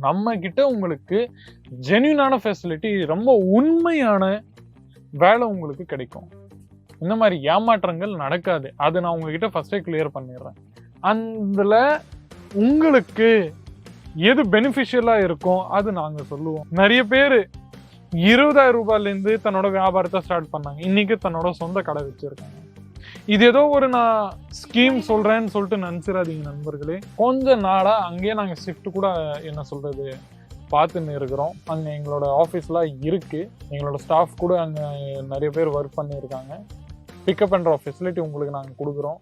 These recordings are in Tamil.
நம்ம கிட்ட உங்களுக்கு ஜென்யூனான ஃபெசிலிட்டி, ரொம்ப உண்மையான வேலை உங்களுக்கு கிடைக்கும். இந்த மாதிரி ஏமாற்றங்கள் நடக்காது. அது நான் உங்ககிட்ட ஃபர்ஸ்டே கிளியர் பண்ணிடுறேன். அதுல உங்களுக்கு எது பெனிஃபிஷியலா இருக்கும் அது நாங்க சொல்லுவோம். நிறைய பேர் 20,000 ரூபாயிலேருந்து தன்னோட வியாபாரத்தை ஸ்டார்ட் பண்ணாங்க. இன்னைக்கு தன்னோட சொந்த கடை வச்சிருக்காங்க. இது ஏதோ ஒரு நான் ஸ்கீம் சொல்றேன்னு சொல்லிட்டு நினைச்சிடாதீங்க நண்பர்களே. கொஞ்ச நாளா அங்கேயே நாங்க ஷிஃப்ட் கூட என்ன சொல்றது பார்த்துன்னு இருக்கிறோம். அங்க எங்களோட ஆஃபீஸ்லாம் இருக்கு. எங்களோட ஸ்டாஃப் கூட அங்க நிறைய பேர் ஒர்க் பண்ணியிருக்காங்க. பிக்கப் பண்ற ஃபெசிலிட்டி உங்களுக்கு நாங்க கொடுக்குறோம்.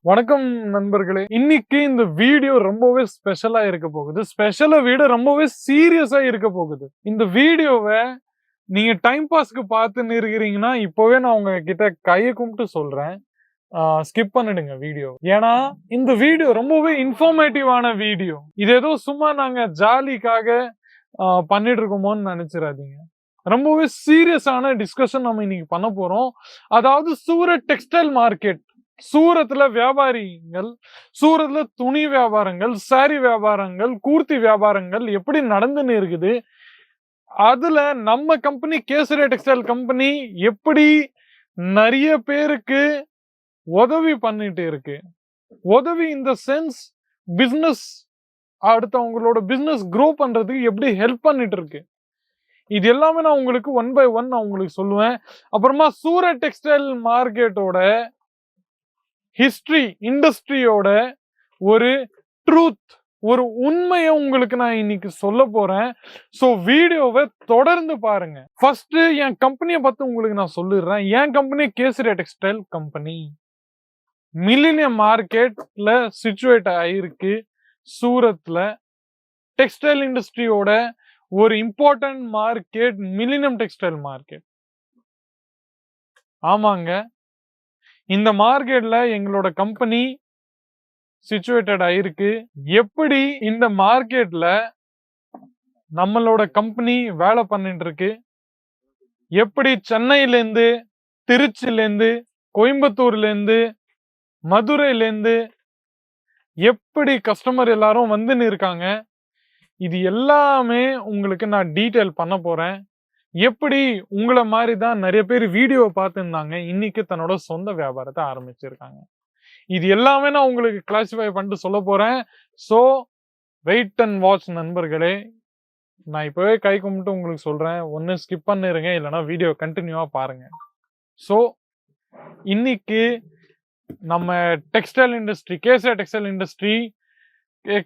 வணக்கம் நண்பர்களே. இன்னைக்கு இந்த வீடியோ ரொம்பவே ஸ்பெஷலா இருக்க போகுது. ஸ்பெஷலை விட ரொம்பவே சீரியஸா இருக்க போகுது. இந்த வீடியோவை நீங்க டைம் பாஸ்க்கு பார்த்துன்னு இருக்கிறீங்கன்னா இப்பவே நான் உங்ககிட்ட கையை கும்பிட்டு சொல்றேன், ஸ்கிப் பண்ணிடுங்க வீடியோ. ஏன்னா இந்த வீடியோ ரொம்பவே இன்ஃபர்மேட்டிவான வீடியோ. இது ஏதோ சும்மா நாங்க ஜாலிக்காக பண்ணிட்டு இருக்கோமோன்னு நினைச்சிடாதீங்க. ரொம்பவே சீரியஸான டிஸ்கஷன் நம்ம இன்னைக்கு பண்ண போறோம். அதாவது சூரத் டெக்ஸ்டைல் மார்க்கெட், சூரத்ல வியாபாரிகள், சூரத்ல துணி வியாபாரங்கள், சாரி வியாபாரங்கள், கூர்த்தி வியாபாரங்கள் எப்படி நடந்துன்னு இருக்குது, அதுல நம்ம கம்பெனி கேசரி டெக்ஸ்டைல் கம்பெனி எப்படி நிறைய பேருக்கு உதவி பண்ணிட்டு இருக்கு. உதவி இந்த சென்ஸ் பிசினஸ், அடுத்தவங்களோட பிசினஸ் க்ரோ பண்றதுக்கு எப்படி ஹெல்ப் பண்ணிட்டு இருக்கு. இது எல்லாமே நான் உங்களுக்கு 1 by 1 நான் உங்களுக்கு சொல்லுவேன். அப்புறமா சூரத் டெக்ஸ்டைல் மார்க்கெட்டோட ஹிஸ்டரி, இண்டஸ்ட்ரியோட ஒரு ட்ரூத், ஒரு உண்மையை உங்களுக்கு நான் இன்னைக்கு சொல்ல போறேன். சோ வீடியோவை தொடர்ந்து பாருங்க. ஃபர்ஸ்ட் என் கம்பெனியை பத்தி உங்களுக்கு நான் சொல்லிடுறேன். என் company Kesari textile company millennium மார்க்கெட்ல சிச்சுவேட் ஆயிருக்கு. சூரத்ல டெக்ஸ்டைல் இண்டஸ்ட்ரியோட ஒரு important market millennium textile market. ஆமாங்க, இந்த மார்க்கெட்ல எங்களோட கம்பெனி சிச்சுவேட்டட் ஆயிருக்கு. எப்படி இந்த மார்க்கெட்ல நம்மளோட கம்பெனி வேலை பண்ணிட்டு இருக்கு, எப்படி சென்னையில இருந்து, திருச்சியில இருந்து, கோயம்புத்தூர்ல இருந்து, மதுரையில இருந்து எப்படி கஸ்டமர் எல்லாரும் வந்துன்னு இருக்காங்க, இது எல்லாமே உங்களுக்கு நான் டீடைல் பண்ண போறேன். எப்படி உங்களை மாதிரி தான் நிறைய பேர் வீடியோ பார்த்துருந்தாங்க, இன்னைக்கு தன்னோட சொந்த வியாபாரத்தை ஆரம்பிச்சிருக்காங்க. இது எல்லாமே நான் உங்களுக்கு கிளாசிஃபை பண்ணிட்டு சொல்ல போறேன். ஸோ வெயிட் அண்ட் வாட்ச் நண்பர்களே. நான் இப்பவே கை கும்பிட்டு உங்களுக்கு சொல்றேன், ஒன்னு ஸ்கிப் பண்ணிருங்க, இல்லைன்னா வீடியோ கண்டினியூவா பாருங்க. ஸோ இன்னைக்கு நம்ம textile industry, kesari textile industry,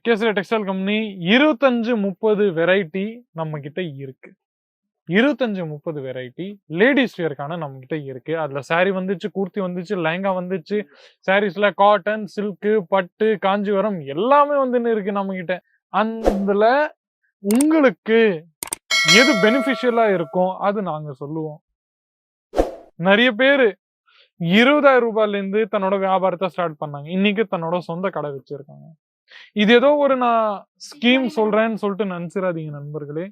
kesari textile company 25-30 variety நம்ம கிட்ட இருக்கு. 25-30 வெரைட்டி லேடிஸ் வியர்க்கான நம்ம கிட்ட இருக்கு. அதுல சாரி வந்துச்சு, கூர்த்தி வந்துச்சு, லெஹங்கா வந்துச்சு, சாரீஸ்ல காட்டன், சில்க், பட்டு, காஞ்சிவரம் எல்லாமே வந்துன்னு இருக்கு நம்ம கிட்ட. அதுல உங்களுக்கு எது பெனிஃபிஷியலா இருக்கும் அது நாங்க சொல்லுவோம். நிறைய பேரு 20,000 ரூபாயிலேருந்து தன்னோட வியாபாரத்தை ஸ்டார்ட் பண்ணாங்க. இன்னைக்கு தன்னோட சொந்த கடை வச்சிருக்காங்க. இது ஏதோ ஒரு நான் ஸ்கீம் சொல்றேன்னு சொல்லிட்டு நினைச்சிடாதீங்க நண்பர்களே.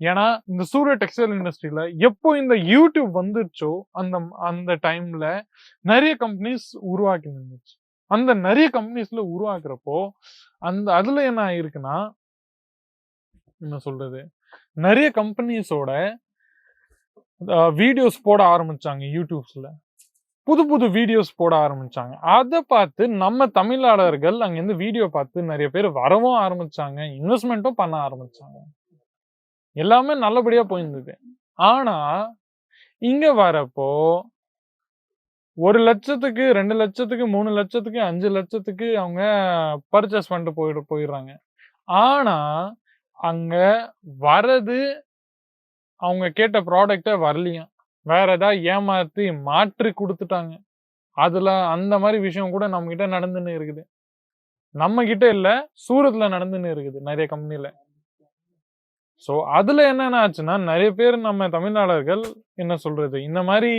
ஏன்னா இந்த சூரத் டெக்ஸ்டைல் இண்டஸ்ட்ரியில எப்போ இந்த யூடியூப் வந்துச்சோ அந்த டைம்ல நிறைய கம்பெனிஸ் உருவாக்கி நின்றுச்சு. அந்த நிறைய கம்பெனிஸ்ல உருவாக்குறப்போ அதுல என்ன ஆயிருக்குன்னா, என்ன சொல்றது, நிறைய கம்பெனிஸோட வீடியோஸ் போட ஆரம்பிச்சாங்க. யூடியூப்ஸ்ல புது புது வீடியோஸ் போட ஆரம்பிச்சாங்க. அதை பார்த்து நம்ம தமிழாளர்கள் அங்கிருந்து வீடியோ பார்த்து நிறைய பேர் வரவும் ஆரம்பிச்சாங்க, இன்வெஸ்ட்மெண்ட்டும் பண்ண ஆரம்பிச்சாங்க. எல்லாமே நல்லபடியா போயிருந்தது. ஆனா இங்க வரப்போ 1 லட்சத்துக்கு, 2 லட்சத்துக்கு, 3 லட்சத்துக்கு, 5 லட்சத்துக்கு அவங்க பர்ச்சேஸ் பண்ணிட்டு போயிடுறாங்க. ஆனா அங்க வரது அவங்க கேட்ட ப்ராடக்ட வரலையா, வேற ஏதாவது ஏமாத்தி மாற்றி கொடுத்துட்டாங்க. அதுல அந்த மாதிரி விஷயம் கூட நம்ம கிட்ட நடந்துன்னு இருக்குது. நம்ம கிட்ட இல்ல, சூரத்ல நடந்துன்னு இருக்குது நிறைய கம்பெனில. சோ அதுல என்னென்ன ஆச்சுன்னா, நிறைய பேர் நம்ம தமிழ்நாடர்கள் என்ன சொல்றது, இந்த மாதிரி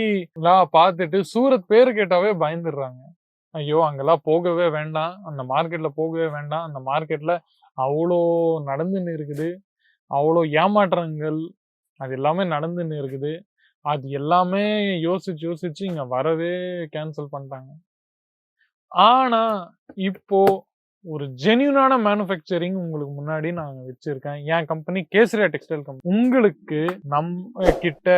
பார்த்துட்டு சூரத் பேரு கேட்டாவே பயந்துடுறாங்க. ஐயோ அங்கெல்லாம் போகவே வேண்டாம், அந்த மார்க்கெட்ல போகவே வேண்டாம், அந்த மார்க்கெட்ல அவ்வளோ நடந்துன்னு இருக்குது, அவ்வளோ ஏமாற்றங்கள் அது எல்லாமே நடந்துன்னு இருக்குது. அது எல்லாமே யோசிச்சு இங்க வரவே கேன்சல் பண்ணிட்டாங்க. ஆனா இப்போ ஒரு ஜென்யூனான மேனுஃபேக்சரிங் உங்களுக்கு முன்னாடி நான் வச்சிருக்கேன். என் கம்பெனி கேசரியா டெக்ஸ்டைல் கம்பெனி. உங்களுக்கு நம்ம கிட்ட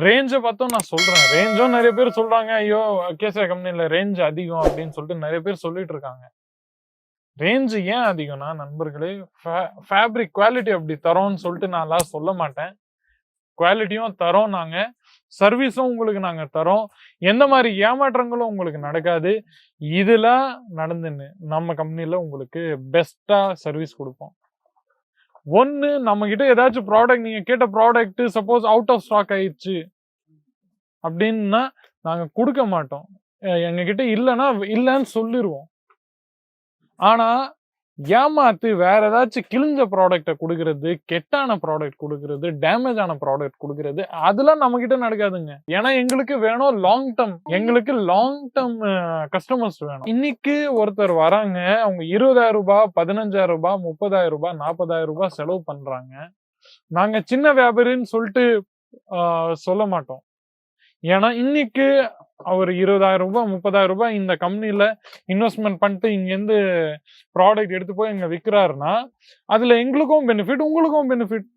ரேஞ்ச பார்த்தோம் நான் சொல்றேன். ரேஞ்சும் நிறைய பேர் சொல்றாங்க, ஐயோ கேசரியா கம்பெனில ரேஞ்ச் அதிகம் அப்படின்னு சொல்லிட்டு நிறைய பேர் சொல்லிட்டு இருக்காங்க. ரேஞ்ச் ஏன் அதிகம்னா நண்பர்களே, ஃபேப்ரிக் குவாலிட்டி அப்படி தரோம்னு சொல்லிட்டு நான்லாம் சொல்ல மாட்டேன். குவாலிட்டியும் தரோம் நாங்க, சர்வீஸும் உங்களுக்கு நாங்க தரோம். எந்த மாதிரி ஏமாற்றங்களும் உங்களுக்கு நடக்காது. இதெல்லாம் நடந்துன்னு நம்ம கம்பெனில உங்களுக்கு பெஸ்டா சர்வீஸ் கொடுப்போம். ஒண்ணு நம்ம கிட்ட ஏதாச்சும் ப்ராடக்ட் நீங்க கேட்ட product suppose out of stock ஆயிடுச்சு அப்படின்னா நாங்க கொடுக்க மாட்டோம். எங்க கிட்ட இல்லைன்னா இல்லைன்னு சொல்லிடுவோம். ஆனா ஏமாத்து வேற ஏதாச்சும் கிழிஞ்ச ப்ராடக்ட கொடுக்கறது, கெட்டான ப்ராடக்ட் கொடுக்கறது, டேமேஜ் ஆன ப்ராடக்ட் கொடுக்கறது அதெல்லாம் நம்ம கிட்ட நடக்காதுங்க. ஏன்னா எங்களுக்கு வேணும் லாங் டர்ம், எங்களுக்கு லாங் டர்ம் கஸ்டமர்ஸ் வேணும். இன்னைக்கு ஒருத்தர் வராங்க, அவங்க 20,000 ரூபாய், 15,000 ரூபாய், 30,000 ரூபாய், 40,000 ரூபாய் செலவு பண்றாங்க. நாங்க சின்ன வியாபாரின்னு சொல்லிட்டு சொல்ல மாட்டோம். ஏன்னா இன்னைக்கு அவர் 20,000 ரூபாய், 30,000 ரூபாய் இந்த கம்பெனில இன்வெஸ்ட்மெண்ட் பண்ணிட்டு இங்கேருந்து ப்ராடக்ட் எடுத்து போய் இங்க விற்கிறாருன்னா அதுல எங்களுக்கும் பெனிஃபிட், உங்களுக்கும் பெனிஃபிட்.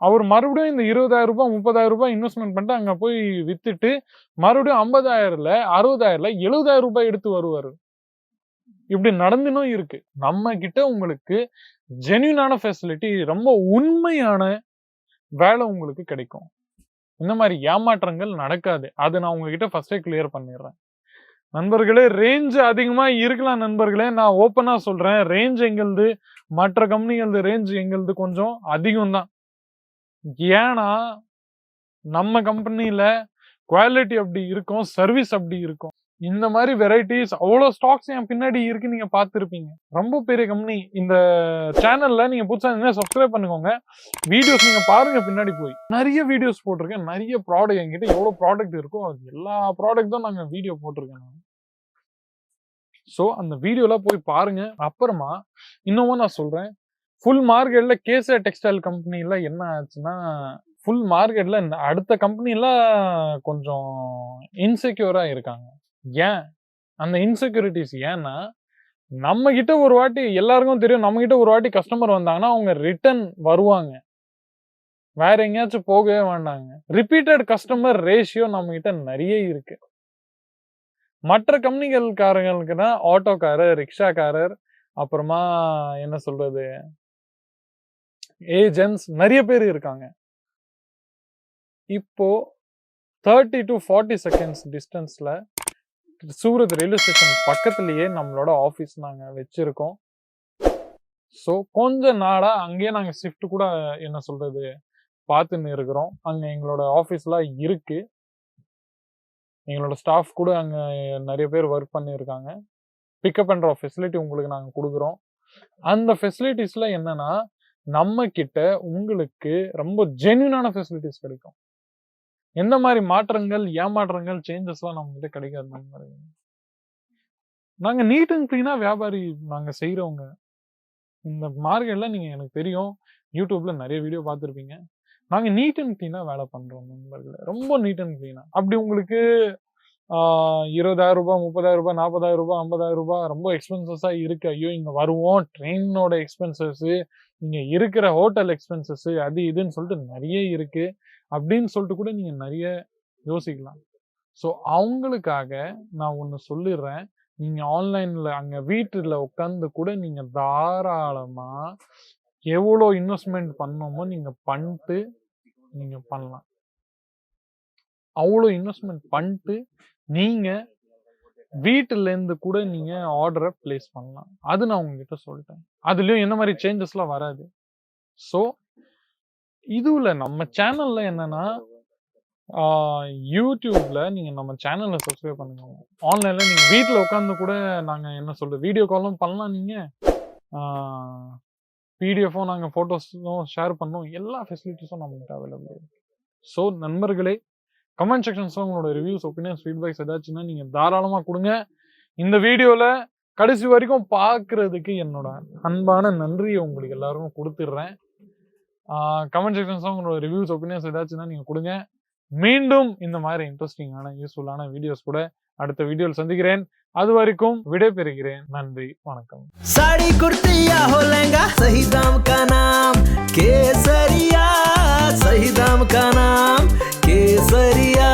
அவர் மறுபடியும் இந்த 20,000 ரூபாய், 30,000 ரூபாய் இன்வெஸ்ட்மெண்ட் பண்ணிட்டு அங்க போய் வித்துட்டு மறுபடியும் 50,000ல, 60,000ல, 70,000 ரூபாய் எடுத்து வருவாரு. இப்படி நடந்துனும் இருக்கு. நம்ம கிட்ட உங்களுக்கு ஜென்யூனான ஃபெசிலிட்டி, ரொம்ப உண்மையான வேலை உங்களுக்கு கிடைக்கும். இந்த மாதிரி ஏமாற்றங்கள் நடக்காது. அது நான் உங்ககிட்ட ஃபர்ஸ்டே கிளியர் பண்ணிடுறேன். நண்பர்களே, ரேஞ்ச் அதிகமா இருக்கலாம் நண்பர்களே. நான் ஓப்பனா சொல்றேன், ரேஞ்ச் எங்களுது மற்ற கம்பெனிகளது ரேஞ்ச் எங்களுது கொஞ்சம் அதிகம் தான். ஏன்னா நம்ம கம்பெனில குவாலிட்டி அப்படி இருக்கும், சர்வீஸ் அப்படி இருக்கும். இந்த மாதிரி வெரைட்டிஸ் அவ்வளோ ஸ்டாக்ஸ் என் பின்னாடி இருக்கு, நீங்க பார்த்துருப்பீங்க. ரொம்ப பெரிய கம்பெனி. இந்த சேனல்ல நீங்க புதுசா இருந்தா சப்ஸ்கிரைப் பண்ணுங்க. வீடியோஸ் நீங்க பாருங்க, பின்னாடி போய் நிறைய வீடியோஸ் போட்டிருக்கேன். நிறைய ப்ராடக்ட் என்கிட்ட எவ்வளவு ப்ராடக்ட் இருக்கோ அது எல்லா ப்ராடக்ட்டும் நாங்க வீடியோ போட்டிருக்கேன். ஸோ அந்த வீடியோல போய் பாருங்க. அப்புறமா இன்னமும் நான் சொல்றேன், ஃபுல் மார்க்கெட்ல கேசரியா டெக்ஸ்டைல் கம்பெனில என்ன ஆச்சுன்னா, ஃபுல் மார்க்கெட்ல அடுத்த கம்பெனிலாம் கொஞ்சம் இன்செக்யூரா இருக்காங்க. ஏன் அந்த இன்செக்யூரிட்டிஸ் ஏன்னா, நம்ம கிட்ட ஒரு வாட்டி எல்லாருக்கும் தெரியும், நம்ம கிட்ட ஒரு வாட்டி கஸ்டமர் வந்தாங்கன்னா அவங்க ரிட்டர்ன் வருவாங்க, வேற எங்கேயாச்சும் போகவே வேண்டாங்க. ரிப்பீட்டட் கஸ்டமர் ரேஷியோ நம்ம கிட்ட நிறைய இருக்கு. மற்ற கம்பெனிகள்காரங்களுக்குன்னா ஆட்டோக்காரர், ரிக்ஷாக்காரர், அப்புறமா என்ன சொல்றது, ஏஜென்ட்ஸ் நிறைய பேர் இருக்காங்க. இப்போ 30 to 40 செகண்ட்ஸ் டிஸ்டன்ஸ்ல சூரத் ரயில்வே ஸ்டேஷன் பக்கத்திலேயே நம்மளோட ஆஃபீஸ் நாங்க வச்சிருக்கோம். ஸோ கொஞ்ச நாளா அங்கேயே நாங்க ஷிஃப்ட் கூட என்ன சொல்றது பார்த்துன்னு இருக்கிறோம். அங்க எங்களோட ஆஃபீஸ்லாம் இருக்கு. எங்களோட ஸ்டாஃப் கூட அங்க நிறைய பேர் ஒர்க் பண்ணியிருக்காங்க. பிக்கப் பண்ற ஃபெசிலிட்டி உங்களுக்கு நாங்க கொடுக்குறோம். அந்த ஃபெசிலிட்டிஸ்ல என்னன்னா, நம்ம கிட்ட உங்களுக்கு ரொம்ப ஜென்யூனான ஃபெசிலிட்டிஸ் கிடைக்கும். எந்த மாதிரி மாற்றங்கள், ஏமாற்றங்கள், சேஞ்சஸ்லாம் நம்ம கிட்ட கிடைக்காது. நாங்க நீட் அண்ட் கிளீனா வியாபாரி நாங்க செய்யறவங்க. இந்த மார்க்கெட்ல நீங்க எனக்கு தெரியும், யூடியூப்ல நிறைய வீடியோ பார்த்துருப்பீங்க. நாங்க நீட் அண்ட் கிளீனா வேலை பண்றோம் நண்பர்களே, ரொம்ப நீட் அண்ட் கிளீனா. அப்படி உங்களுக்கு 20,000 ரூபாய், 30,000 ரூபாய், 40,000 ரூபாய், 50,000 ரூபாய் ரொம்ப எக்ஸ்பென்சஸா இருக்கு, ஐயோ இங்க வருவோம், ட்ரெயினோட எக்ஸ்பென்சஸ், இங்க இருக்கிற ஹோட்டல் எக்ஸ்பென்சஸ், அது இதுன்னு சொல்லிட்டு நிறைய இருக்கு அப்படின்னு சொல்லிட்டு கூட நீங்க நிறைய யோசிக்கலாம். ஸோ அவங்களுக்காக நான் ஒன்று சொல்லிடுறேன், நீங்க ஆன்லைன்ல அங்க வீட்டுல உட்காந்து கூட நீங்க தாராளமா எவ்வளோ இன்வெஸ்ட்மெண்ட் பண்ணணுமோ நீங்க பண்ணிட்டு நீங்க பண்ணலாம். அவ்வளோ இன்வெஸ்ட்மெண்ட் பண்ணிட்டு நீங்க வீட்டுல இருந்து கூட நீங்க ஆர்டரை பிளேஸ் பண்ணலாம். அது நான் உங்ககிட்ட சொல்லிட்டேன். அதுலயும் என்ன மாதிரி சேஞ்சஸ்லாம் வராது. ஸோ இதுல நம்ம சேனல்ல என்னன்னா, யூடியூப்ல நீங்க நம்ம சேனலை சப்ஸ்கிரைப் பண்ணுங்க. ஆன்லைன்ல நீங்க வீட்டுல உட்காந்து கூட நாங்க என்ன சொல்றது வீடியோ காலும் பண்ணலாம். நீங்க பிடிஎஃப்பும் நாங்க போட்டோஸும் ஷேர் பண்ணோம். எல்லா ஃபெசிலிட்டிஸும் நம்மகிட்ட அவைலபிள் இருக்கு. ஸோ நண்பர்களே, கமெண்ட் செக்ஷன்ஸ்ல உங்களோட ரிவ்யூஸ், ஒப்பீனியன்ஸ், ஃபீட்பேக்ஸ் ஏதாச்சுன்னா நீங்க தாராளமா கொடுங்க. இந்த வீடியோல கடைசி வரைக்கும் பார்க்கறதுக்கு என்னோட அன்பான நன்றியை உங்களுக்கு எல்லாருக்கும் கொடுத்துடுறேன். கமெண்ட் செக்ஷன்ஸ்ல உங்களோட ரிவ்யூஸ், ஒப்பீனியன்ஸ் ஏதாச்சுன்னா நீங்க கொடுங்க. மீண்டும் இந்த மாதிரி இன்ட்ரெஸ்டிங்கான யூஸ்ஃபுல்லான வீடியோஸ் கூட அடுத்த வீடியோவில் சந்திக்கிறேன். அது வரைக்கும் விடை பெறுகிறேன். நன்றி, வணக்கம். साड़ी कुर्ती या हो लहंगा, सही दाम का नाम केसरिया, सही दाम का नाम केसरिया।